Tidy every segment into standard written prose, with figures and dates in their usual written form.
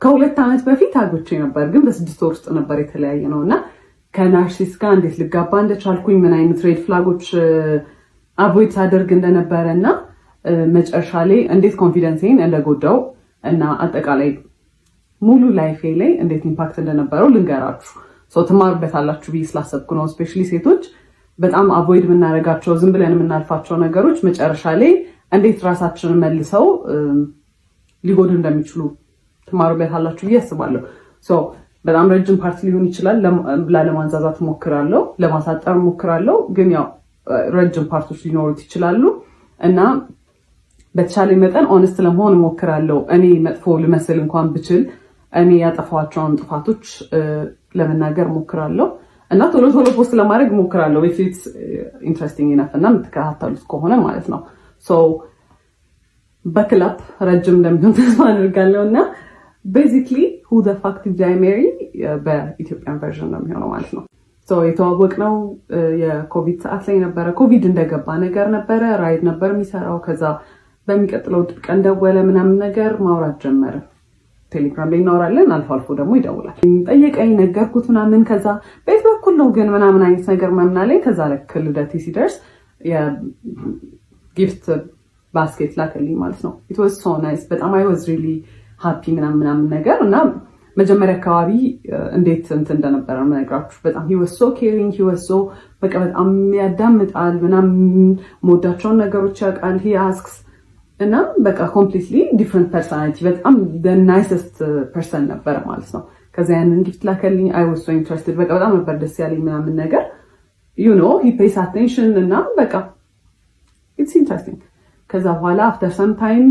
ከሁለት ዓመት በፊት አግብቼ ነበር ግን በ6 ወር ውስጥ ነበር የተለያየ ነውና ከናርሲስ ጋር እንዴት ልጋባ እንደቻልኩኝ ምን አይነት ሬድ ፍላጎች አቮይድ አደርግ እንደነበረና መጨረሻ ላይ እንዴት ኮንፊደንሴን እንደጎዳው እና አጠቃላይ ሙሉ ላይፌ ላይ እንዴት ኢምፓክት እንደነበረው ልንገራችሁ ትማሩበታላችሁ ብዬ ስላሰብኩ ነው። ስፔሻሊ ሴቶች በጣም አቮይድ የምናደርጋቸው ዝም ብለን የምናልፋቸው ነገሮች መጨረሻ ላይ እንዴት ራሳችንን መልሰው ሊጎዱ እንደሚችሉ ትማሩበታላችሁ ብዬ አስባለሁ። በጣም ረጅም ፓርት ሊሆን ይችላል ለማንዛዛት ሞክራለሁ ለማሳጠር ሞክራለሁ ግን ያው ረጅም ፓርቶች ሊኖሩት ይችላሉ እና በተቻለ መጠን ኦነስት ለመሆን ሞክራለሁ። እኔ መጥፎ ልመስል እንኳን ብችል እኔ ያጠፋቸውን ጥፋቶች ለመናገር ሞክራለሁ እና ቶሎ ፖስት ለማድረግ ሞክራለሁ if it's interesting enough እና የምትከታተሉት ከሆነ ማለት ነው። በክላፕ ረጅም እንደሚሆን ተስፋ አደርጋለሁ እና basically who the fuck did I marry በኢትዮጵያን ቨርዥን ነው የሚሆነው ማለት ነው። የተዋወቅነው የኮቪድ ሰዓት ላይ ነበረ። ኮቪድ እንደገባ ነገር ነበረ። ራይድ ነበር የሚሰራው። ከዛ በሚቀጥለው ቀን ደወለ ምናምን ነገር ማውራት ጀመረ። ቴሌግራም ላይ እናወራለን፣ አልፎ አልፎ ደግሞ ይደውላል። ጠየቀኝ፣ ነገርኩት ምናምን። ከዛ ቤት በኩል ነው ግን ምናምን አይነት ነገር ምናምን አለኝ። ከዛ ለክ ልደቴ ሲደርስ የጊፍት ባስኬት ላከልኝ ማለት ነው። it was so nice በጣም I was really happy ምናምን ነገር እና መጀመሪያ አካባቢ እንዴት እንደነበረ ምነግራችሁ በጣም he was so caring he was so በቃ በጣም ያዳምጣል ምናምን ሞዳቸውን ነገሮች ያውቃል he asks እና በቃ completely different personality በጣም the nicest person ነበር ማለት ነው። ከዛ ያንን ጊፍት ላከልኝ I was so interested በቃ በጣም ነበር ደስ ያለኝ ምናምን ነገር you know he pays attention እና በቃ it's interesting። ከዛ በኋላ after some time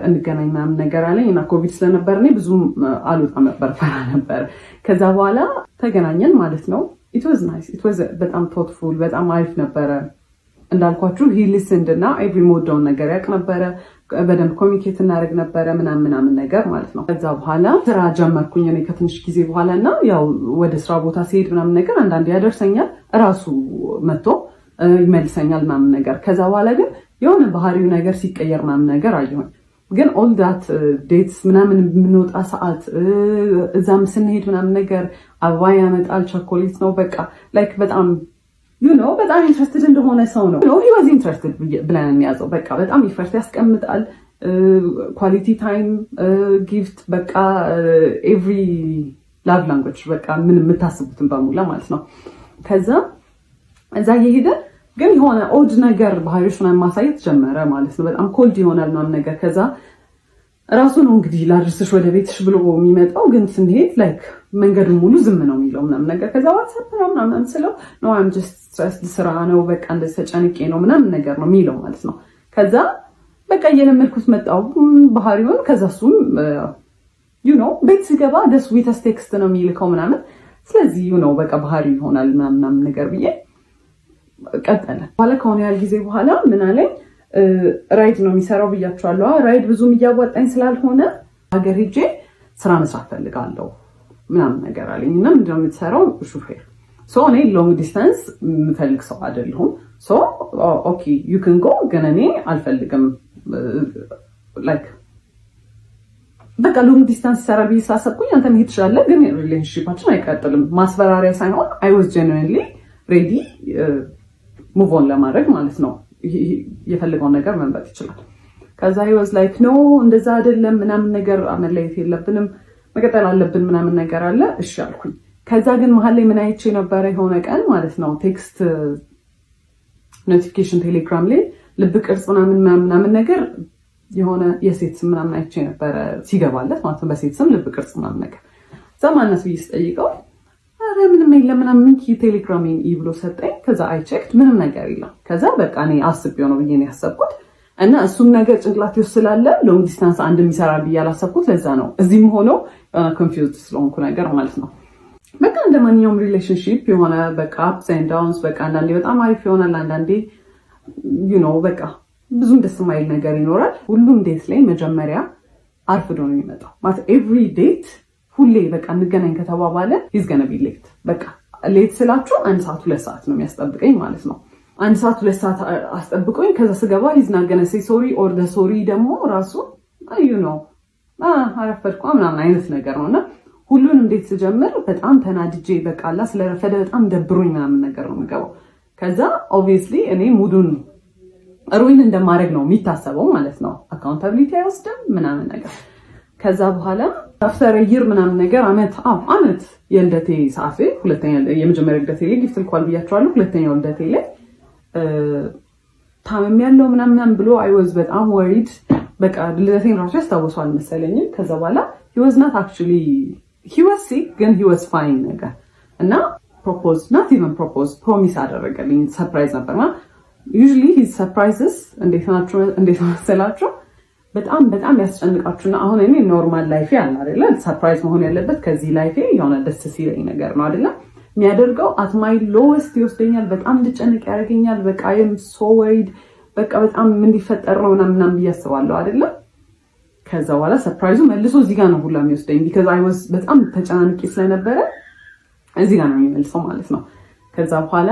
እንገናኝ ምናምን ነገር አለኝ እና ኮቪድ ስለነበር እኔ ብዙም አልወጣም ነበር ፈራ ነበር። ከዛ በኋላ ተገናኘን ማለት ነው። it was nice it was በጣም thoughtful በጣም አሪፍ ነበረ። እንዳልኳችሁ he listened እና every mood-ውን ነገር ያውቅ ነበረ። በደንብ ኮሚኒኬት እናደርግ ነበረ ምናምን ነገር ማለት ነው። ከዛ በኋላ ስራ ጀመርኩኝ እኔ ከትንሽ ጊዜ በኋላና ያው ወደ ስራ ቦታ ሲሄድ ምናምን ነገር አንዳንዴ ያደርሰኛል ራሱ መጥቶ ይመልሰኛል ምናምን ነገር። ከዛ በኋላ ግን የሆነ ባህሪው ነገር ሲቀየር ምናምን ነገር አየሁኝ። ግን all that dates ምናምን የምንወጣ ሰዓት እዛም ስንሄድ ምናምን ነገር አበባ ያመጣል ቸኮሌት ነው በቃ like በጣም you know በጣም ኢንትረስትድ እንደሆነ ሰው ነው he was interested ብለን የሚያዘው በቃ በጣም ኢፈርት ያስቀምጣል ኳሊቲ ታይም ጊፍት በቃ every love language በቃ ምን የምታስቡትን በሙላ ማለት ነው። ከዛ እዛ የሄደ ግን የሆነ ኦድ ነገር ባህሪዎችን ማሳየት ጀመረ ማለት ነው። በጣም ኮልድ ይሆናል ምናምን ነገር። ከዛ ራሱ ነው እንግዲህ ላድርስሽ ወደ ቤትሽ ብሎ የሚመጣው ግን ስንሄድ ላይክ መንገዱን ሙሉ ዝም ነው የሚለው ምናምን ነገር። ከዛ ዋትስአፕ ምናምን ስለው no I'm just stressed ስራ ነው በቃ እንደዚህ ተጨንቄ ነው ምናምን ነገር ነው የሚለው ማለት ነው። ከዛ በቃ እየለመድኩት መጣው ባህሪውን። ከዛ እሱም you know ቤት ሲገባ the sweetest text ነው የሚልከው ምናምን። ስለዚህ you know በቃ ባህሪው ይሆናል ምናምን ነገር ብዬ ቀጠለ። በኋላ ከሆነ ያህል ጊዜ በኋላ ምን አለኝ ራይድ ነው የሚሰራው ብያቸዋለሁ። ራይድ ብዙም እያዋጣኝ ስላልሆነ ሀገር ሄጄ ስራ መስራት ፈልጋለሁ ምናምን ነገር አለኝ እና ምንድነው የምትሰራው? ሹፌር። እኔ ሎንግ ዲስታንስ የምፈልግ ሰው አይደለሁም። ኦኬ you can go ግን እኔ አልፈልግም like በቃ ሎንግ ዲስታንስ ሰራ ብዬ ሳሰብኩኝ አንተ መሄድ ትችላለህ ግን ሪሌሽንሺፓችን አይቀጥልም ማስፈራሪያ ሳይሆን I was genuinely ready move on ለማድረግ ማለት ነው። የፈለገውን ነገር መምረጥ ይችላል። ከዛ he was like no እንደዛ አይደለም ምናምን ነገር አመለየት የለብንም መቀጠል አለብን ምናምን ነገር አለ። እሺ አልኩኝ። ከዛ ግን መሀል ላይ ምን አይቼ ነበር የሆነ ቀን ማለት ነው ቴክስት ኖቲፊኬሽን ቴሌግራም ላይ ልብ ቅርጽ ምናምን ነገር የሆነ የሴት ስም ምናምን አይቼ ነበር ሲገባለት ማለት ነው በሴት ስም ልብ ቅርጽ ምናምን ነገር። ዘማነስ ቢስ ጠይቀው አረ ምንም የለም ምናምን ቴሌግራሜን ብሎ ሰጠኝ። ከዛ አይ ቼክድ ምንም ነገር የለም። ከዛ በቃ እኔ አስቤው ነው ብዬ ነው ያሰብኩት እና እሱም ነገር ጭንቅላቴ ውስጥ ስላለ ሎንግ ዲስታንስ አንድ የሚሰራል ብዬ አላሰብኩት። ለዛ ነው እዚህም ሆኖ ኮንፊውዝድ ስለሆንኩ ነገር ማለት ነው። በቃ እንደማንኛውም ሪሌሽንሺፕ የሆነ በቃ አፕስ ኤንድ ዳውንስ በቃ አንዳንዴ በጣም አሪፍ ይሆናል አንዳንዴ you know በቃ ብዙም ደስ የማይል ነገር ይኖራል። ሁሉም ዴት ላይ መጀመሪያ አርፍዶ ነው የሚመጣው ማለት ኤቭሪ ዴት ሁሌ በቃ እንገናኝ ከተባባለ he's going to be late በቃ ሌት ስላችሁ 1 ሰዓት 2 ሰዓት ነው የሚያስጠብቀኝ ማለት ነው። 1 ሰዓት 2 ሰዓት አስጠብቆኝ ከዛ ስገባ he's not going to say sorry or the sorry ደግሞ ራሱ you know አረፈድኩ ምናምን አይነት ነገር ነውና ሁሉን እንዴት ስጀምር በጣም ተናድጄ በቃላ ስለረፈደ በጣም ደብሮኝ ምናምን ነገር ነው የምገባው። ከዛ ኦብቪየስሊ እኔ ሙዱን ሩዊን እንደማድረግ ነው የሚታሰበው ማለት ነው። አካውንታቢሊቲ አይወስድም ምናምን ነገር። ከዛ በኋላ አፍተር ይር ምናምን ነገር አመት የልደቴ ሰዓት ሁለተኛ የመጀመሪያ ልደቴ ላይ ጊፍት ልኳል ብያቸዋለሁ። ሁለተኛው ልደቴ ላይ ታመም ያለው ምናምን ብሎ አይ ዋዝ በጣም ወሪድ። በቃ ልደቴን ራሱ ያስታውሰዋል መሰለኝ። ከዛ በኋላ he was not actually he was sick ግን he was fine ነገር እና propose not even propose promise አደረገልኝ። ሰርፕራይዝ ነበርና usually his surprises እንዴት መሰላችሁ በጣም ያስጨንቃችሁና አሁን እኔ ኖርማል ላይፍ ያለ አይደለ ሰርፕራይዝ መሆን ያለበት ከዚህ ላይፍ የሆነ ደስ ሲለኝ ነገር ነው አይደለ የሚያደርገው at my lowest ይወስደኛል። በጣም እንድጨንቅ ያደርገኛል። በቃ I am so worried በቃ በጣም ምን ሊፈጠር ነው ምናምን ብያስባለሁ አይደለ። ከዛ በኋላ ሰርፕራይዙ መልሶ እዚህ ጋር ነው ሁላ የሚወስደኝ because I was በጣም ተጨናንቄ ስለነበረ እዚህ ጋር ነው የሚመልሰው ማለት ነው። ከዛ በኋላ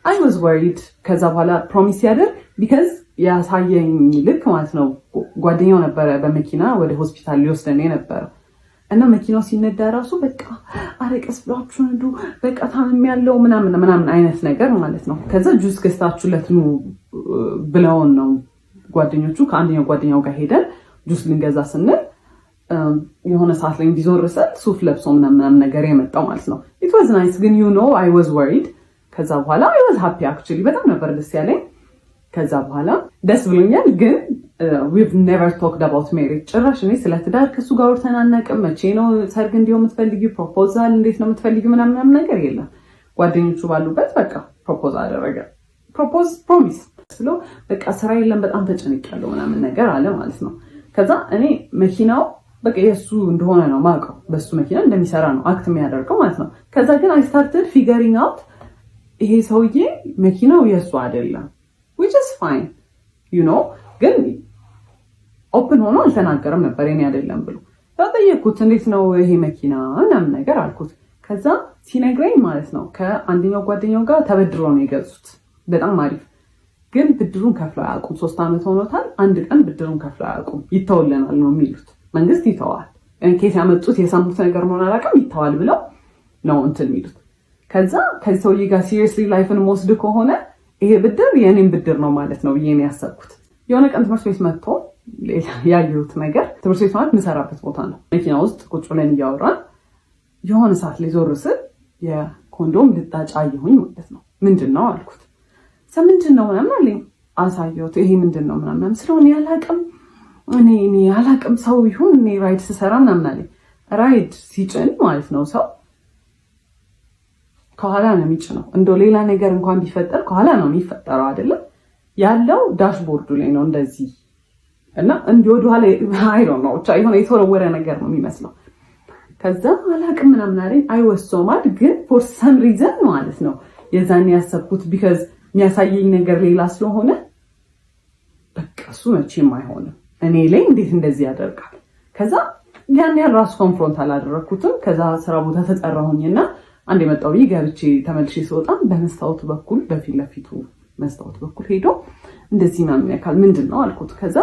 I was worried ከዛ በኋላ ፕሮሚስ ያደርግ because ያሳየኝ ልክ ማለት ነው ጓደኛው ነበረ በመኪና ወደ ሆስፒታል ሊወስደኝ ነበር እና መኪናው ሲነዳ ራሱ በቃ አረቀስ ብላችሁ ነዱ በቃ ታምም ያለው ምናምን አይነት ነገር ማለት ነው። ከዛ ጁስ ገዝታችሁለት ነው ብለውን ነው ጓደኞቹ ከአንደኛው ጓደኛው ጋር ሄደን ጁስ ልንገዛ ስንል የሆነ ሰዓት ላይ እንዲዞርሰል ሱፍ ለብሶ ምናምን ነገር የመጣው ማለት ነው። it was nice ግን you know I was worried። ከዛ በኋላ I was happy actually በጣም ነበር ደስ ያለኝ። ከዛ በኋላ ደስ ብሎኛል ግን we've never talked about marriage ጭራሽ እኔ ስለ ትዳር ከሱ ጋር ወርተናናቅም። መቼ ነው ሰርግ እንዲው የምትፈልጊው ፕሮፖዛል እንዴት ነው የምትፈልጊው ምናምን ነገር የለም። ጓደኞቹ ባሉበት በቃ ፕሮፖዝ አደረገ። ፕሮሚስ ስለው በቃ ስራ የለም በጣም ተጨንቄያለሁ ምናምን ነገር አለ ማለት ነው። ከዛ እኔ መኪናው በቃ የሱ እንደሆነ ነው ማውቀው በሱ መኪና እንደሚሰራ ነው አክት የሚያደርገው ማለት ነው። ከዛ ግን I started figuring out ይሄ ሰውዬ መኪናው የሱ አይደለም which is fine you know ግን ኦፕን ሆኖ አልተናገረም ነበር የኔ አይደለም ብሎ ተጠየቅኩት እንዴት ነው ይሄ መኪና ምናምን ነገር አልኩት። ከዛ ሲነግረኝ ማለት ነው ከአንደኛው ጓደኛው ጋር ተበድሮ ነው የገዙት በጣም አሪፍ ግን ብድሩን ከፍለው አያውቁም። 3 አመት ሆኖታል። አንድ ቀን ብድሩን ከፍለው አያውቁም። ይተውልናል ነው የሚሉት። መንግስት ይተዋል እንኬት ያመጡት የሰሙት ነገር ነው አላውቅም ይተዋል ብለው ነው እንትን የሚሉት። ከዛ ከዚህ ሰውዬ ጋር ሲሪየስሊ ላይፍን ወስድ ከሆነ ይሄ ብድር የኔን ብድር ነው ማለት ነው ብዬ ነው ያሰብኩት። የሆነ ቀን ትምህርት ቤት መጥቶ ያየሁት ነገር ትምህርት ቤት ማለት የምሰራበት ቦታ ነው። መኪና ውስጥ ቁጭ ብለን እያወራን የሆነ ሰዓት ላይ ዞር ስል የኮንዶም ልጣጭ አየሁኝ ማለት ነው። ምንድነው አልኩት። ምንድነው ምናምን አለኝ። አሳየሁት። ይሄ ምንድነው ምናምን ስለሆነ ያላቅም እኔ ያላቅም ሰው ይሁን እኔ ራይድ ስሰራ ምናምን አለኝ። ራይድ ሲጭን ማለት ነው ሰው ከኋላ ነው የሚጭነው። እንደው ሌላ ነገር እንኳን ቢፈጠር ከኋላ ነው የሚፈጠረው አይደለም ያለው ዳሽቦርዱ ላይ ነው እንደዚህ እና እንዲወዱ ኋላ አይ ዶንት ኖ ብቻ የሆነ የተወረወረ ነገር ነው የሚመስለው። ከዛ አላቅም ምናምን አለኝ። አይ ዋስ ሶ ማድ ግን ፎር ሰም ሪዝን ማለት ነው የዛኔ ያሰብኩት because የሚያሳየኝ ነገር ሌላ ስለሆነ በቃ እሱ መቼም አይሆንም እኔ ላይ እንዴት እንደዚህ ያደርጋል። ከዛ ያን ያህል ራሱ ኮንፍሮንት አላደረኩትም። ከዛ ስራ ቦታ ተጠራሁኝና አንድ የመጣው ይገብቼ ተመልሼ ስወጣ በመስታወት በኩል በፊት ለፊቱ መስታወት በኩል ሄዶ እንደዚህ ማምን ያካል ምንድነው አልኩት። ከዛ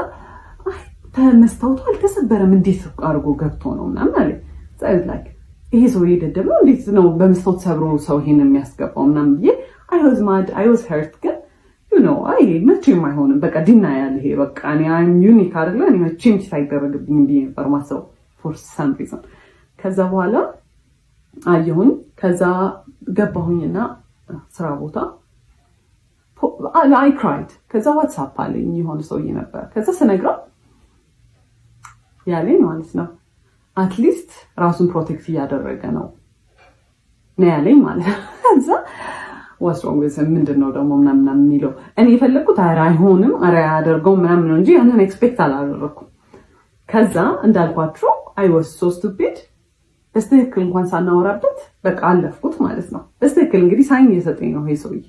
አይ ተመስታወቱ አልተሰበረም እንዴት አርጎ ገብቶ ነው ምናምን አለ። ጻይት ላይክ ይሄ ሰው ይደደብ ነው እንዴት ነው በመስታወት ሰብሮ ሰው ይሄን የሚያስገባው ምናምን ብዬ I was mad I was hurt ግን you know አይ መቼም አይሆንም በቃ ዲና ያለ ይሄ በቃ እኔ I'm unique አይደለ እኔ መቼም ሳይደረግብኝ ብዬ ነበር ማሰብ for some reason። ከዛ በኋላ አየሁኝ። ከዛ ገባሁኝና ስራ ቦታ I cried። ከዛ WhatsApp አለኝ የሆነ ሰውዬ ነበር። ከዛ ስነግረው ያለኝ ማለት ነው አትሊስት ራሱን ፕሮቴክት እያደረገ ነው ያለኝ ማለት ነው። ከዛ what's wrong with him ምንድነው ደግሞ ምናምን የሚለው እኔ የፈለኩት አይሆንም አያደርገው ምናምን ነው እንጂ ያንን ኤክስፔክት አላደረኩም። ከዛ እንዳልኳችሁ I was so stupid በስተክል እንኳን ሳናወራበት በቃ አለፍኩት ማለት ነው። በስተክል እንግዲህ ሳይን እየሰጠኝ ነው ይሄ ሰውዬ።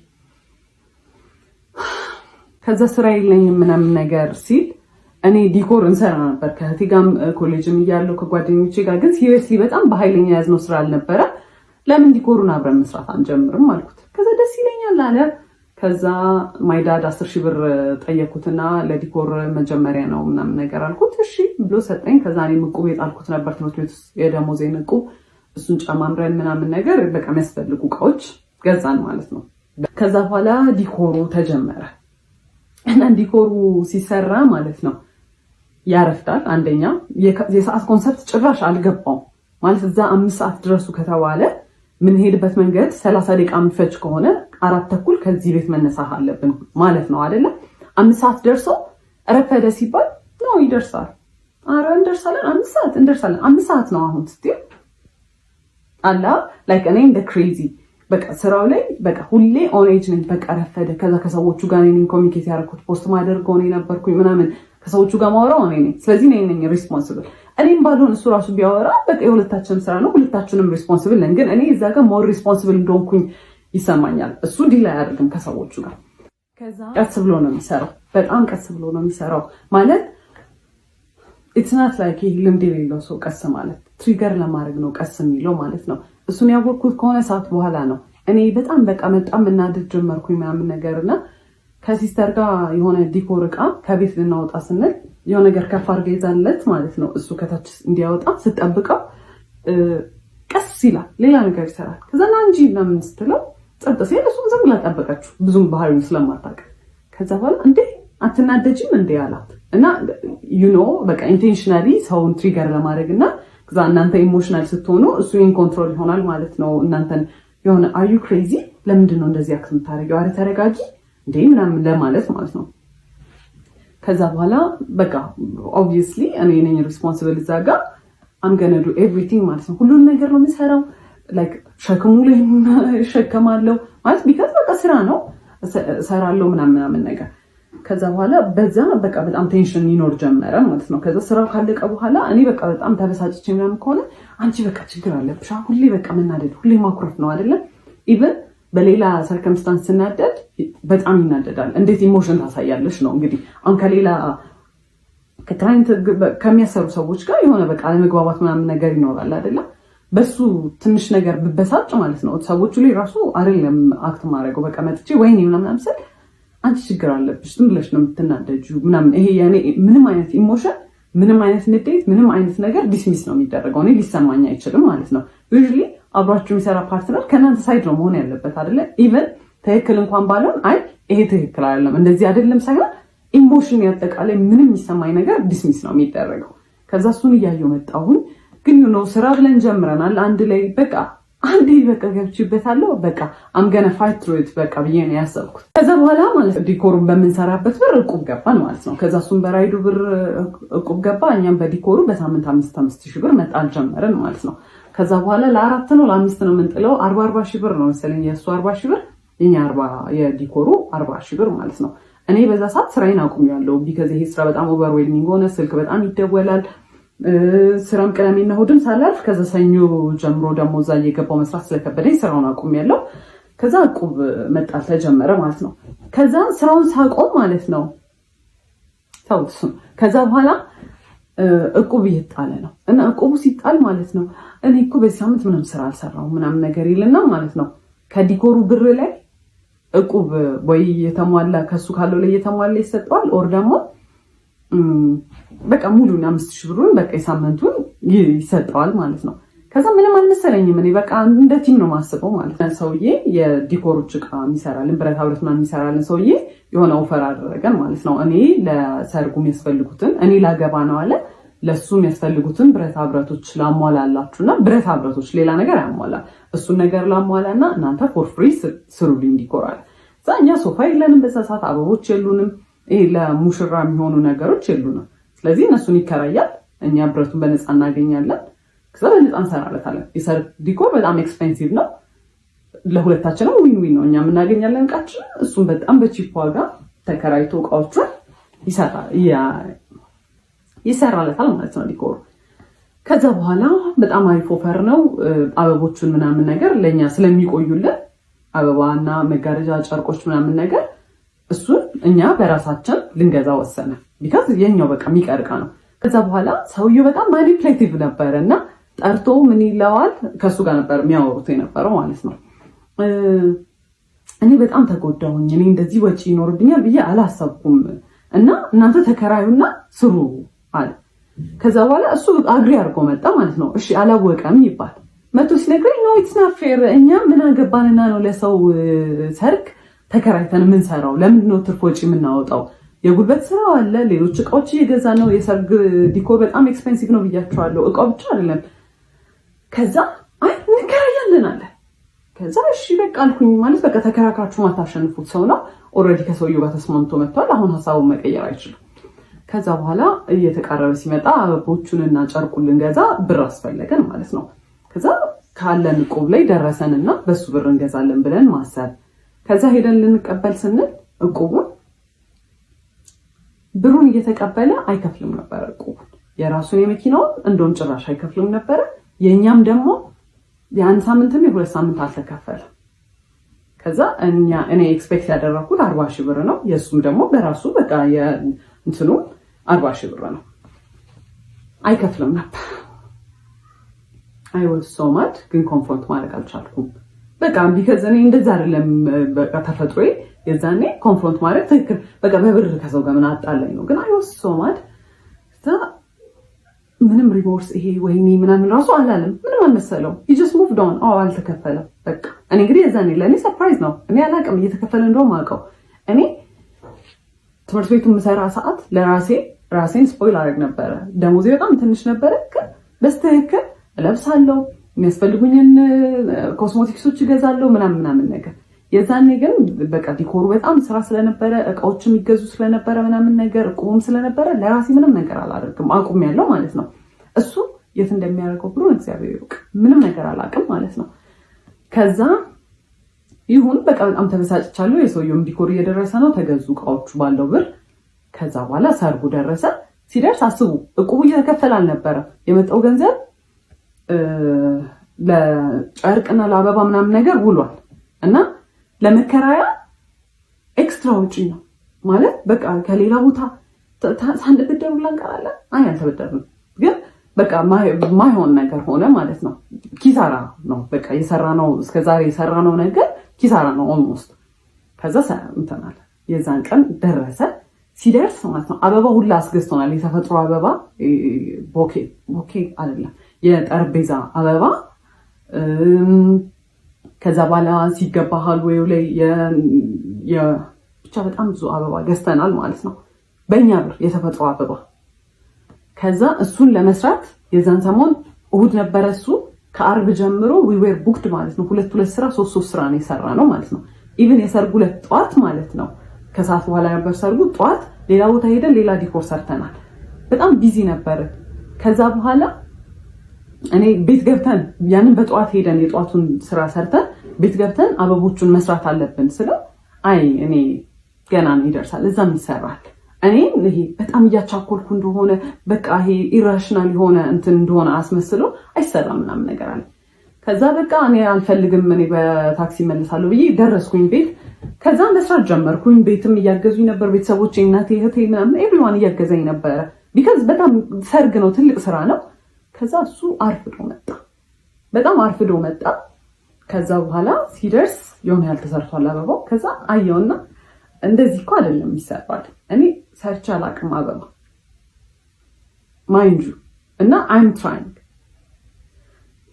ከዛ ስራ የለኝም ምናምን ነገር ሲል እኔ ዲኮር እንሰራ ነበር ከእህቴ ጋር ኮሌጅም እያለሁ ከጓደኞቼ ጋር ግን ሲሪየስሊ በጣም በኃይለኛ ያዝነው ስራ አልነበረ። ለምን ዲኮሩን አብረን መስራት አንጀምርም አልኩት። ከዛ ደስ ይለኛል አለ። ከዛ ማይ ዳድ 10,000 ብር ጠየኩትና ለዲኮር መጀመሪያ ነው ምናምን ነገር አልኩት እሺ ብሎ ሰጠኝ ከዛ እኔ ዕቁብ የጣልኩት ነበር ትምህርት ቤት ውስጥ የደሞዜን ዕቁብ እሱን ጨማምረን ምናምን ነገር በቃ የሚያስፈልጉ ዕቃዎች ገዛን ማለት ነው ከዛ በኋላ ዲኮሩ ተጀመረ እና ዲኮሩ ሲሰራ ማለት ነው ያረፍዳል አንደኛ የሰዓት ኮንሰፕት ጭራሽ አልገባው ማለት እዛ 5 ሰዓት ድረሱ ከተባለ ምን ሄድበት መንገድ 30 ደቂቃ የሚፈጅ ከሆነ 4:30 ከዚህ ቤት መነሳት አለብን ማለት ነው አይደለ 5 ሰዓት ደርሶ ረፈደ ሲባል ነው ይደርሳል አረ እንደርሳለን 5 ሰዓት እንደርሳለን 5 ሰዓት ነው አሁን ስትይ አላ ላይክ እኔ እንደ ክሬዚ በቃ ስራው ላይ በቃ ሁሌ ኦን ኤጅ ነኝ በቃ ረፈደ ከዛ ከሰዎቹ ጋር ነኝ ኮሚኒኬት ያደረኩት ፖስት ማደርገው ነኝ ነበርኩኝ ምናምን ከሰዎቹ ጋር ማወራው ነኝ ስለዚህ ነኝ ሪስፖንሲብል እኔም ባልሆን እሱ ራሱ ቢያወራ በቃ የሁለታችንም ስራ ነው ሁለታችንም ሪስፖንሲብል ነን ግን እኔ እዛ ጋር ሞር ሪስፖንሲብል እንደሆንኩኝ ይሰማኛል እሱ ዲል አያደርግም ከሰዎቹ ጋር ከዛ ቀስ ብሎ ነው የሚሰራው በጣም ቀስ ብሎ ነው የሚሰራው ማለት it's not like ልምድ የሌለው ሰው ቀስ ማለት ትሪገር ለማድረግ ነው ቀስ የሚለው ማለት ነው እሱን ያወቅኩት ከሆነ ሰዓት በኋላ ነው እኔ በጣም በቃ መጣም እናድር ጀመርኩኝ ምናምን ነገርና ከሲስተር ጋር የሆነ ዲኮር ዕቃ ከቤት ልናወጣ ስንል የሆነ ነገር ከፍ አድርጋ ይዛለት ማለት ነው እሱ ከታች እንዲያወጣ ስትጠብቀው ቀስ ይላል ሌላ ነገር ይሰራል ከዛና እንጂ ለምን ስትለው ጸጥ ሲል እሱም ዝም ብላ ጠበቀችው ብዙም ባህሪውን ስለማታውቅ ከዛ በኋላ እንዴ አትናደጂም እንዴ አላት እና በቃ ኢንቴንሽናሊ ሰውን ትሪገር ለማድረግና ከዛ እናንተ ኢሞሽናል ስትሆኑ እሱ ኢን ኮንትሮል ይሆናል ማለት ነው እናንተን የሆነ are you crazy ለምንድን ነው እንደዚህ አክት የምታደርጊው አረ ተረጋጊ እንዴ ምናምን ለማለት ማለት ነው ከዛ በኋላ በቃ obviously እኔ ነኝ ሪስፖንሲብል ዛጋ I'm gonna do everything ማለት ነው ሁሉን ነገር ነው የምሰራው like ሸክሙ ላይ ሸከማለሁ ማለት because በቃ ስራ ነው ሰራለሁ ምናምን ነገር ከዛ በኋላ በዛ በቃ በጣም ቴንሽን ይኖር ጀመረ ማለት ነው ከዛ ስራው ካለቀ በኋላ እኔ በቃ በጣም ተበሳጭቼ ምናምን ከሆነ አንቺ በቃ ችግር አለብሽ ሁሌ በቃ መናደድ ሁሌ ማኩረፍ ነው አይደለ ኢቭን በሌላ ሰርከምስታንስ ስናደድ በጣም ይናደዳል እንዴት ኢሞሽን ታሳያለሽ ነው እንግዲህ አሁን ከሌላ ከክላይንት ከሚያሰሩ ሰዎች ጋር የሆነ በቃ ለመግባባት ምናምን ነገር ይኖራል አይደለ በሱ ትንሽ ነገር ብበሳጭ ማለት ነው ሰዎቹ ላይ ራሱ አይደለም አክት ማድረገው በቃ መጥቼ ወይኔ ምናምን አምሰል አንቺ ችግር አለብሽ ዝም ብለሽ ነው የምትናደጂው ምናምን ይሄ ያኔ ምንም አይነት ኢሞሽን ምንም አይነት ንዴት ምንም አይነት ነገር ዲስሚስ ነው የሚደረገው እኔ ሊሰማኝ አይችልም ማለት ነው ዩዥሊ አብራችሁ የሚሰራ ፓርትነር ከናንተ ሳይድ ነው መሆን ያለበት አይደለ ኢቭን ትክክል እንኳን ባልሆን አይ ይሄ ትክክል አይደለም እንደዚህ አይደለም ሳይሆን ኢሞሽን ያጠቃላይ ምንም የሚሰማኝ ነገር ዲስሚስ ነው የሚደረገው ከዛ እሱን እያየው መጣሁን ግን ስራ ብለን ጀምረናል አንድ ላይ በቃ አንዴ በቃ ገብቼበታለሁ በቃ I'm gonna fight through it በቃ ብዬ ነው ያሰብኩት ከዛ በኋላ ማለት ዲኮሩን በመንሰራበት ብር ዕቁብ ገባን ማለት ነው ከዛ እሱን በራይዱ ብር ዕቁብ ገባ እኛም በዲኮሩ በሳምንት 5,000 ብር መጣል ጀመረን ማለት ነው ከዛ በኋላ ለ4 ነው ለ5 ነው የምንጥለው 40,000 ብር ነው መሰለኝ የሱ 40,000 ብር የኛ 40 የዲኮሩ 40,000 ብር ማለት ነው እኔ በዛ ሰዓት ስራዬን አቁሜያለሁ ቢካዝ ይሄ ስራ በጣም ኦቨርዌልሚንግ ሆነ ስልክ በጣም ይደወላል ስራም ቅዳሜና እሑድም ሳላልፍ ከዛ ሰኞ ጀምሮ ደግሞ እዛ እየገባው መስራት ስለከበደኝ ስራውን አቁሜያለሁ ከዛ ዕቁብ መጣል ተጀመረ ማለት ነው ከዛ ስራውን ሳቆም ማለት ነው ታውስ ከዛ በኋላ ዕቁብ ይጣለ ነው እና ዕቁቡ ሲጣል ማለት ነው እኔ እኮ በዚህ ሳምንት ምንም ስራ አልሰራሁም ምናምን ነገር ይልና ማለት ነው ከዲኮሩ ብር ላይ ዕቁብ ወይ የተሟላ ከሱ ካለው ላይ የተሟላ ይሰጣል ኦር ደግሞ በቃ ሙሉና 5,000 ብሩን በቃ የሳምንቱን ይሰጣል ማለት ነው ከዛ ምንም አልመሰለኝም እኔ በቃ እንደ ቲም ነው ማስበው ማለት ነው ሰውዬ የዲኮሮች ዕቃ የሚሰራልን ብረታ ብረት ምናምን የሚሰራልን ሰውዬ የሆነ ኦፈር አደረገን ማለት ነው እኔ ለሰርጉ የሚያስፈልጉትን እኔ ላገባ ነው አለ ለሱ የሚያስፈልጉትን ብረታ ብረቶች ላሟላላችሁና ብረታ ብረቶች ሌላ ነገር ያሟላ እሱን ነገር ላሟላና እናንተ ፎር ፍሪ ስሩልኝ ዲኮራል ዛኛ ሶፋ የለንም በዛ ሰዓት አበቦች የሉንም ይሄ ለሙሽራ የሚሆኑ ነገሮች የሉንም ስለዚህ እነሱን ይከራያል እኛ ብረቱን በነፃ እናገኛለን ከዛ በነፃ እንሰራለታለን የሰርግ ዲኮር በጣም ኤክስፔንሲቭ ነው ለሁለታችንም ዊን ዊን ነው እኛ እናገኛለን ዕቃችን እሱን በጣም በቺፕ ዋጋ ተከራይቶ ዕቃዎቹን ይሰራለታል ማለት ነው ዲኮር ከዛ በኋላ በጣም አሪፍ ኦፈር ነው አበቦቹን ምናምን ነገር ለኛ ስለሚቆዩልን አበባና መጋረጃ ጨርቆች ምናምን ነገር እሱን እኛ በራሳችን ልንገዛ ወሰነ ቢካዝ የኛው በቃ የሚቀርቃ ነው ከዛ በኋላ ሰውየው በጣም ማኒፕሌቲቭ ነበርና ጠርቶ ምን ይለዋል ከሱ ጋር ነበር የሚያወሩት የነበረው ማለት ነው እኔ በጣም ተጎዳሁኝ። እኔ እንደዚህ ወጪ ይኖርብኛል ብዬ አላሰብኩም እና እናንተ ተከራዩና ስሩ አለ። ከዛ በኋላ እሱ አግሪ አድርጎ መጣ ማለት ነው። እሺ አላወቀም ይባል መቶ ሲነግረኝ ነው ኢትስ ናት ፌር። እኛ ምን አገባንና ነው ለሰው ሰርግ ተከራይተን ምን ሰራው? ለምንድን ነው ትርፍ ወጪ የምናወጣው? የጉልበት ስራው አለ፣ ሌሎች እቃዎች እየገዛ ነው። የሰርግ ዲኮር በጣም ኤክስፔንሲቭ ነው ብያቸዋለሁ። እቃው ብቻ አይደለም። ከዛ አይ እንከራያለን አለ። ከዛ እሺ በቃ አልኩኝ። ማለት በቃ ተከራክራችሁ ማታሸንፉት ሰው ነው። ኦልሬዲ ከሰውየው ጋር ተስማምቶ መጥቷል። አሁን ሀሳቡን መቀየር አይችልም። ከዛ በኋላ እየተቃረበ ሲመጣ አበቦቹንና ጨርቁን ልንገዛ ብር አስፈለገን ማለት ነው። ከዛ ካለን እቁብ ላይ ደረሰንና በሱ ብር እንገዛለን ብለን ማሰብ። ከዛ ሄደን ልንቀበል ስንል እቁቡን ብሩን እየተቀበለ አይከፍልም ነበር። እቁቡን የራሱን የመኪናውን እንደውም ጭራሽ አይከፍልም ነበር። የኛም ደግሞ የአንድ ሳምንትም የሁለት ሳምንት አልተከፈለም። ከዛ እኔ ኤክስፔክት ያደረኩት 40 ሺህ ብር ነው። የሱም ደግሞ በራሱ በቃ እንትኑ 40 ሺህ ብር ነው። አይከፍልም ነበር። I was so mad ግን ኮንፍሮንት ማድረግ አልቻልኩም። በቃ ቢከዝ እኔ እንደዛ አይደለም በቃ ተፈጥሮዬ። የዛኔ ኮንፍሮንት ማድረግ ትክክል በቃ በብር ከሰው ጋር ምን አጣላኝ ነው። ግን I was so mad ምንም ሪሞርስ ይሄ ወይኔ ምናምን ራሱ አላለም። ምንም አልመሰለው። he just moved on። አልተከፈለም በቃ። እኔ እንግዲህ የዛኔ ለኔ ሰርፕራይዝ ነው። እኔ አላውቅም እየተከፈለ እንደውም አውቀው። እኔ ትምህርት ቤቱ የምሰራ ሰዓት ራሴን ስፖይል አደረግ ነበረ። ደሞዜ በጣም ትንሽ ነበረ። ግን በስተክክል እለብሳለሁ፣ የሚያስፈልጉኝን ኮስሞቲክሶች እገዛለሁ ምናምን ነገር። የዛኔ ግን በቃ ዲኮሩ በጣም ስራ ስለነበረ እቃዎች የሚገዙ ስለነበረ ምናምን ነገር እቁቡም ስለነበረ ለራሴ ምንም ነገር አላደርግም። አቁሜያለሁ ማለት ነው። እሱ የት እንደሚያደርገው ብሎ እግዚአብሔር ይወቅ። ምንም ነገር አላውቅም ማለት ነው። ከዛ ይሁን በቃ በጣም ተበሳጭቻለሁ። የሰውየውም ዲኮር እየደረሰ ነው። ተገዙ እቃዎቹ ባለው ብር። ከዛ በኋላ ሰርጉ ደረሰ። ሲደርስ አስቡ እቁቡ እየተከፈለ አልነበረ። የመጣው ገንዘብ ለጨርቅና ለአበባ ምናምን ነገር ውሏል እና ለመከራያ ኤክስትራ ወጪ ነው ማለት በቃ ከሌላ ቦታ ሳንበደር ብለን እንቀራለን። አይ አልተበደርንም፣ ግን በቃ ማይሆን ነገር ሆነ ማለት ነው። ኪሳራ ነው በቃ የሰራነው እስከዛሬ የሰራነው ነገር ኪሳራ ነው ኦልሞስት። ከዛ እንተናል የዛን ቀን ደረሰ። ሲደርስ ማለት ነው አበባ ሁላ አስገዝቶናል። የተፈጥሮ አበባ ቦኬ አይደለም የጠረጴዛ አበባ። ከዛ በኋላ ሲገባ ሃልዌው ላይ ብቻ በጣም ብዙ አበባ ገዝተናል ማለት ነው በእኛ ብር የተፈጥሮ አበባ። ከዛ እሱን ለመስራት የዛን ሰሞን እሁድ ነበረ። እሱ ከአርብ ጀምሮ we were booked ማለት ነው። ሁለት ስራ ሶስት ስራ ነው የሰራነው ማለት ነው። ኢቭን የሰርጉ ዕለት ጠዋት ማለት ነው ከሰዓት በኋላ ነበር ሰርጉ። ጠዋት ሌላ ቦታ ሄደን ሌላ ዲኮር ሰርተናል። በጣም ቢዚ ነበር። ከዛ በኋላ እኔ ቤት ገብተን ያንን በጠዋት ሄደን የጠዋቱን ስራ ሰርተን ቤት ገብተን አበቦቹን መስራት አለብን ስለው አይ እኔ ገና ነው ይደርሳል እዛም ይሰራል። እኔ ይሄ በጣም እያቻኮልኩ እንደሆነ በቃ ይሄ ኢራሽናል የሆነ እንትን እንደሆነ አስመስሎ አይሰራም ምናምን ነገር አለ። ከዛ በቃ እኔ አልፈልግም እኔ በታክሲ መልሳለሁ ብዬ ደረስኩኝ ቤት። ከዛ መስራት ጀመርኩኝ። ቤትም እያገዙኝ ነበር ቤተሰቦቼ፣ እናቴ፣ እህቴ ምናምን ኤቭሪዋን እያገዘኝ ነበረ። ቢካዝ በጣም ሰርግ ነው ትልቅ ስራ ነው። ከዛ እሱ አርፍዶ መጣ፣ በጣም አርፍዶ መጣ። ከዛ በኋላ ሲደርስ የሆነ ያህል ተሰርቷል አበባው። ከዛ አየውና እንደዚህ እኮ አይደለም ይሰራል። እኔ ሰርቼ አላውቅም አበባ ማይንድ ዩ እና I'm trying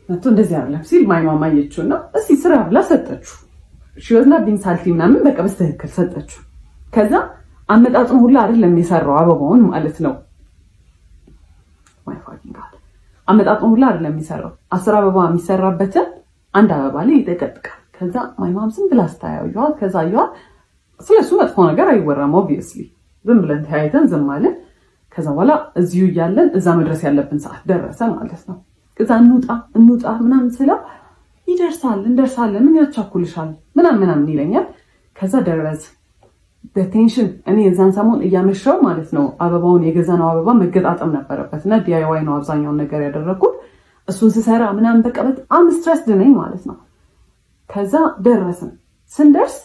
ነቶ እንደዚህ አይደለም ሲል ማይ ማማ አየችውና እስቲ ስራ ብላ ሰጠችው። ሽወዝና ቢንሳልቲ ምናምን በቃ በስተክክል ሰጠችው። ከዛ አመጣጡን ሁሉ አይደለም የሰራው አበባውን ማለት ነው። ማይ ፋኪንግ ጋድ አመጣጡን ሁሉ አይደለም የሰራው። 10 አበባ የሚሰራበትን አንድ አበባ ላይ ይጠቀጥቃል። ከዛ ማይ ማም ዝም ብላ ስታየው ከዛ ያው ስለሱ መጥፎ ነገር አይወራም ኦብቪየስሊ ዝም ብለን ተያይተን ዝም ማለት። ከዛ በኋላ እዚሁ ያለን እዛ መድረስ ያለብን ሰዓት ደረሰ ማለት ነው። ከዛ እንውጣ ምናምን ስለው ይደርሳል እንደርሳለን ምን ያቻኩልሻል ምናምን ይለኛል። ከዛ ደረስ በቴንሽን እኔ የዛን ሰሞን እያመሸው ማለት ነው አበባውን የገዛነው አበባ መገጣጠም ነበረበትና ዲአይዋይ ነው አብዛኛውን ነገር ያደረኩት። እሱን ስሰራ ምናምን በቃ በጣም ስትረስድ ነኝ ማለት ነው። ከዛ ደረስን። ስንደርስ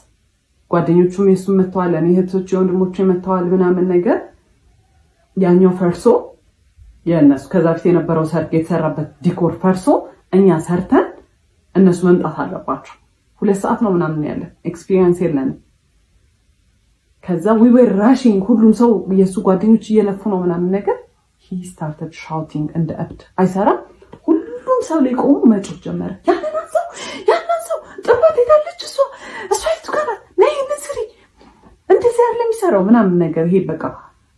ጓደኞቹም የሱም መተዋል፣ እኔ እህቶቼ ወንድሞቼ መተዋል ምናምን ነገር። ያኛው ፈርሶ የነሱ ከዛ ፊት የነበረው ሰርግ የተሰራበት ዲኮር ፈርሶ እኛ ሰርተን እነሱ መምጣት አለባቸው። 2 ሰዓት ነው ምናምን ያለ ኤክስፒሪየንስ የለንም። ከዛ we were rushing ሁሉም ሰው የሱ ጓደኞች እየለፉ ነው ምናምን ነገር he started shouting እንደ እብድ አይሰራም። ሁሉም ሰው ላይ ቆሞ መጮህ ጀመረ። ያንን ሰው ጥባት ሄዳለች እሷ እሱ ጋር ነይ እንስሪ እንደዚህ ያለ የሚሰራው ምናምን ነገር ይሄ በቃ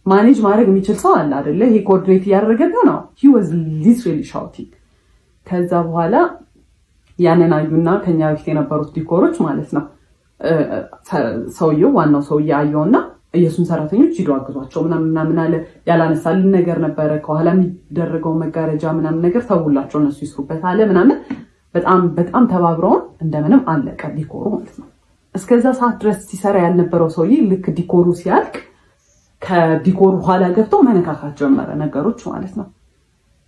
ማኔጅ ማድረግ የሚችል ሰው አለ አይደለ? ይሄ ኮኦርዲኔት ያደረገው ነው። he was literally shouting። ከዛ በኋላ ያንን አዩና ከኛ በፊት የነበሩት ዲኮሮች ማለት ነው ሰውየው ዋናው ሰውዬ አየውና የሱን ሰራተኞች ሂዱ አግዟቸው ምናምን አለ። ያላነሳልን ነገር ነበረ ከኋላ የሚደረገው መጋረጃ ምናምን ነገር ተውላቸው እነሱ ይስሩበት አለ ምናምን። በጣም ተባብረውን እንደምንም አለቀ ዲኮሩ ማለት ነው። እስከዛ ሰዓት ድረስ ሲሰራ ያልነበረው ሰውዬ ልክ ዲኮሩ ሲያልቅ ከዲኮሩ ኋላ ገብቶ መነካካት ጀመረ ነገሮች ማለት ነው።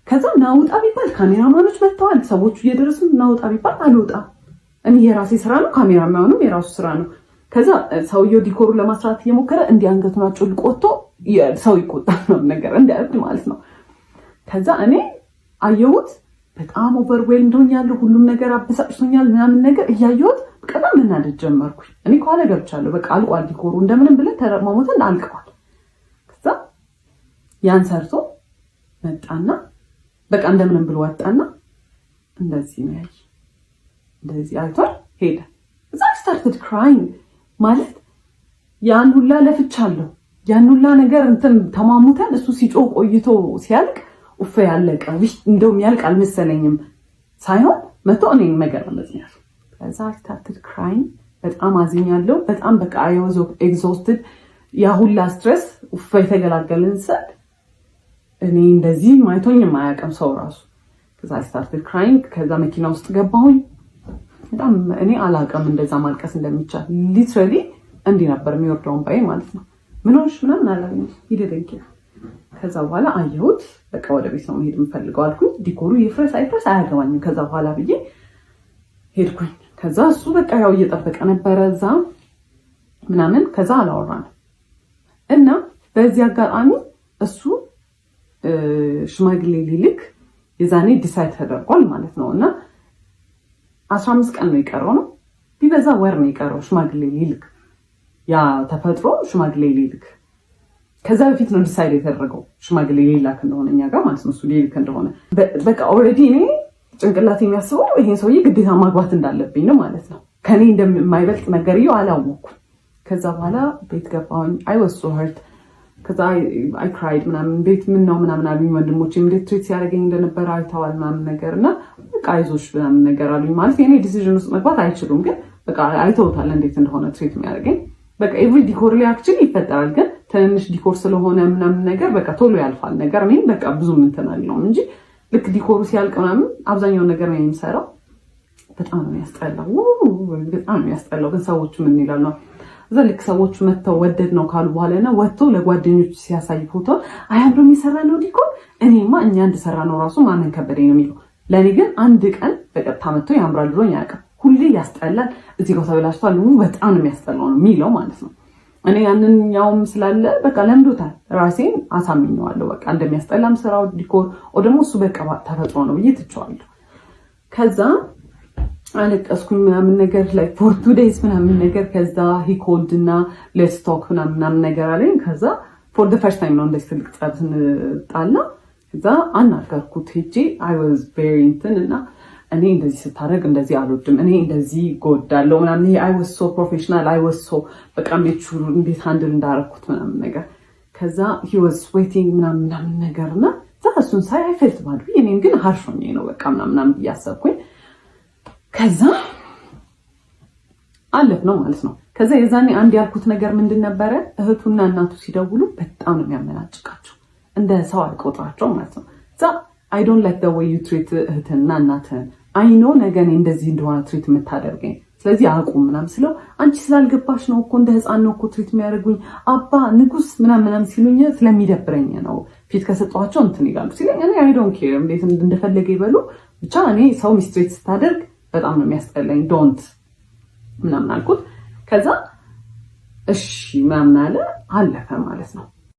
ከዛ ናውጣ ቢባል ካሜራማኖች መጥተዋል፣ ሰዎቹ እየደረሱ ናውጣ ቢባል አልወጣም። እኔ የራሴ ስራ ነው፣ ካሜራማኑም የራሱ ስራ ነው። ከዛ ሰውየው ዲኮሩ ለማስራት እየሞከረ እንዲያንገቱን አጭልቆ ወጥቶ ሰው ይቆጣል ነው ነገር እንደ እብድ ማለት ነው። ከዛ እኔ አየሁት በጣም ኦቨርዌልምድ ሆኛለሁ፣ ሁሉም ነገር አበሳጭቶኛል ምናምን ነገር እያየሁት በጣም መናደድ ጀመርኩኝ። እኔ ከኋላ ገብቻለሁ፣ በቃ አልቋል ዲኮሩ እንደምንም ብለን ተረማሞተን አልቀዋል። ከዛ ያን ሰርቶ መጣና በቃ እንደምንም ብሎ ወጣና እንደዚህ ነው ያይ እንደዚህ አይቷል ሄደ። እዛ started crying ማለት ያን ሁላ ለፍቻለሁ፣ ያን ሁላ ነገር እንትን ተማሙተን እሱ ሲጮህ ቆይቶ ሲያልቅ ኡፍ ያለቀ እንደውም ያልቅ አልመሰለኝም ሳይሆን መቶ እኔን መገረመኝ ነው። ከዛ started crying በጣም አዝኛለሁ። በጣም በቃ I was exhausted። ያ ሁላ ስትሬስ ኡፍ የተገላገልን ሰዓት እኔ እንደዚህ ማይቶኝ ማያቀም ሰው ራሱ። ከዛ started crying። ከዛ መኪና ውስጥ ገባሁኝ። በጣም እኔ አላቀም እንደዛ ማልቀስ እንደሚቻል ሊትራሊ እንዲህ ነበር የሚወርደው ባይ ማለት ነው። ምን ሆነሽ ምናምን አላለኝ ይደደንኪ። ከዛ በኋላ አየሁት በቃ ወደ ቤት ነው መሄድ የምፈልገው አልኩኝ። ዲኮሩ ይፍረስ አይፍረስ አያገባኝም ከዛ በኋላ ብዬ ሄድኩኝ። ከዛ እሱ በቃ ያው እየጠበቀ ነበረ እዛ ምናምን። ከዛ አላወራንም እና በዚህ አጋጣሚ እሱ ሽማግሌ ሊልክ የዛኔ ዲሳይድ ተደርጓል ማለት ነው። እና 15 ቀን ነው የቀረው ነው ቢበዛ ወር ነው የቀረው ሽማግሌ ሊልክ ያ ተፈጥሮ ሽማግሌ ሊልክ። ከዛ በፊት ነው ዲሳይድ የተደረገው ሽማግሌ ሊላክ እንደሆነ እኛ ጋር ማለት ነው እሱ ሊልክ እንደሆነ። በቃ ኦልሬዲ እኔ ጭንቅላት የሚያስበው ይሄን ሰውዬ ግዴታ ማግባት እንዳለብኝ ነው ማለት ነው። ከኔ እንደማይበልጥ ነገርየው አላወኩም። ከዛ በኋላ ቤት ገባሁኝ። I was so hurt። ከዛ I cried ምናምን ቤት ምን ነው ምናምን አሉኝ ወንድሞቼ እንዴት ትሪት ሲያደርገኝ እንደነበረ አይተዋል ምናምን ነገርና በቃ አይዞሽ ምናምን ነገር አሉኝ። ማለት የኔ ዲሲዥን ውስጥ መግባት አይችሉም ግን በቃ አይተውታል እንዴት እንደሆነ ትሪት የሚያደርገኝ። በቃ ኤቭሪ ዲኮር ላይ አክቹሊ ይፈጠራል ግን ትንሽ ዲኮር ስለሆነ ምናምን ነገር በቃ ቶሎ ያልፋል ነገር እኔ በቃ ብዙ እንትን አልለው እንጂ ልክ ዲኮሩ ሲያልቅ ምናምን አብዛኛው ነገር ነው የሚሰራው። በጣም ነው ያስጠላው፣ በጣም ነው ያስጠላው። ግን ሰዎቹ ምን ይላሉ እዛ ልክ ሰዎቹ መተው ወደድ ነው ካሉ በኋላና ወጥቶ ለጓደኞቹ ሲያሳይ ፎቶ አያምሩ የሚሰራ ነው ዲኮር። እኔማ እኛ እንደሰራ ነው ራሱ ማንን ከበደኝ ነው የሚለው። ለኔ ግን አንድ ቀን በቀጥታ መጥቶ ያምራል ብሎኝ አያውቅም። ሁሌ ያስጠላል እዚህ ጋር ተበላሽቷል በጣም ነው የሚያስጠላው ነው የሚለው ማለት ነው። እኔ ያንን ያውም ስላለ በቃ ለምዶታል ራሴን አሳምኘዋለሁ በቃ እንደሚያስጠላም ስራው ዲኮር ደግሞ እሱ በቃ ተፈጥሮ ነው ብዬ ትቼዋለሁ። ከዛ አለቀስኩኝ ምናምን ነገር ላይ for 2 days ምናምን ነገር። ከዛ he called እና let's talk ምናምን ነገር አለኝ። ከዛ for the first time ነው እንደዚህ ትልቅ ጸብ ስንጣላ ከዛ አናገርኩት ሄጄ I was very intense እና እኔ እንደዚህ ስታደርግ እንደዚህ አልወድም እኔ እንደዚህ ጎዳለው ምናምን። I was so professional I was so በቃ እንዴት ሃንድል እንዳደረኩት ምናምን ነገር። ከዛ he was sweating ምናምን ነገርና እሱን ሳይ I felt bad እኔም ግን harsh ነው በቃ ምናምን እያሰብኩኝ ከዛ አለፍ ነው ማለት ነው። ከዛ የዛኔ አንድ ያልኩት ነገር ምንድን ነበረ እህቱና እናቱ ሲደውሉ በጣም ነው የሚያመናጭቃቸው እንደ ሰው አልቆጥራቸው ማለት ነው። ዛ I don't like the way you treat እህትና እናትህን I know ነገኔ እንደዚህ እንደሆነ ትሪት የምታደርገኝ ስለዚህ አቁም ምናምን ስለው አንቺ ስላልገባሽ ነው እኮ እንደ ህፃን ነው እኮ ትሪት የሚያደርጉኝ አባ ንጉስ ምናምን ሲሉኝ ስለሚደብረኝ ነው ፊት ከሰጧቸው እንትን ይላሉ ሲለኝ እኔ I don't care እንዴት እንደፈለገ ይበሉ ብቻ እኔ ሰው ሚስትሪት ስታደርግ በጣም ነው የሚያስጠላኝ ዶንት ምናምን አልኩት። ከዛ እሺ ምናምን አለ አለፈ ማለት ነው።